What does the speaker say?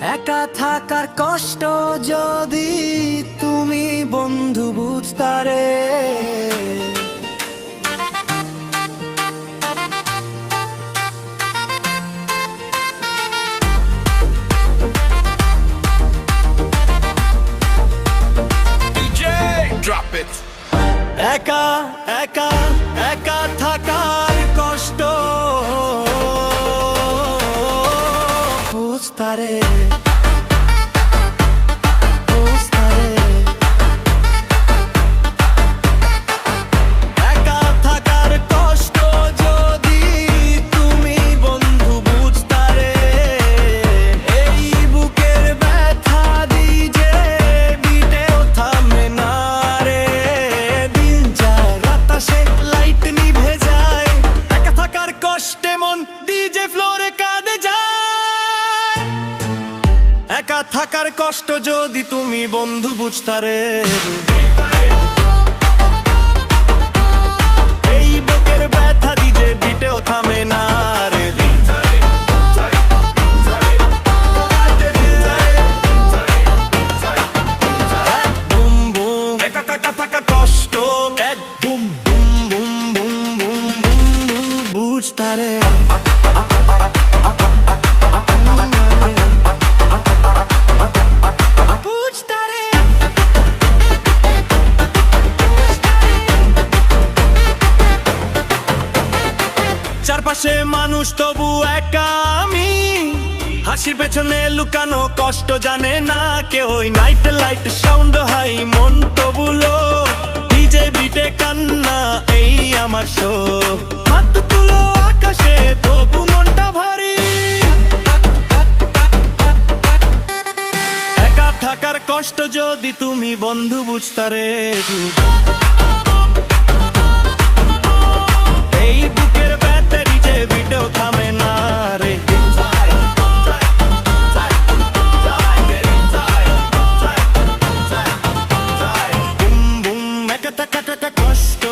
একা থাকার কষ্ট যদি তুমি বন্ধু বুঝতারে, Drop it. একা একা একা থাকার কষ্ট বুঝতারে বুঝতারে। একা থাকার কষ্ট যদি তুমি বন্ধু বুঝতারে, এই বুকের ব্যথা দিজে বিটেও থামে না রে। দিন যায় রাত আসে লাইট নিভে যায়, একা থাকার কষ্টে মন ডিজে ফ্লোরে কাঁদে যায়। একা থাকার কষ্ট যদি তুমি বন্ধু বুঝতারে, এই বুকের ব্যথা দিজে বিটেও থামে না রে। বুম বুম একা একা থাকা কষ্ট, এক বুম বুম বুম বুম বুম বুম বুম বুঝতারে। চারপাশে মানুষ তবু একা আমি, হাসির পেছনে লুকানো কষ্ট জানে না কেউ। নাইট লাইট সাউন্ড হাই মন তবু লো, ডিজে বিটে কান্না এই আমার শো। হাত তুলো আকাশে তবু মনটা ভারী, একা থাকার কষ্ট যদি তুমি বন্ধু বুঝতারে, এই বুকের ব্যথা ডিজে বিটেও থামে না রে। বুম বুম একা থাকা কষ্ট,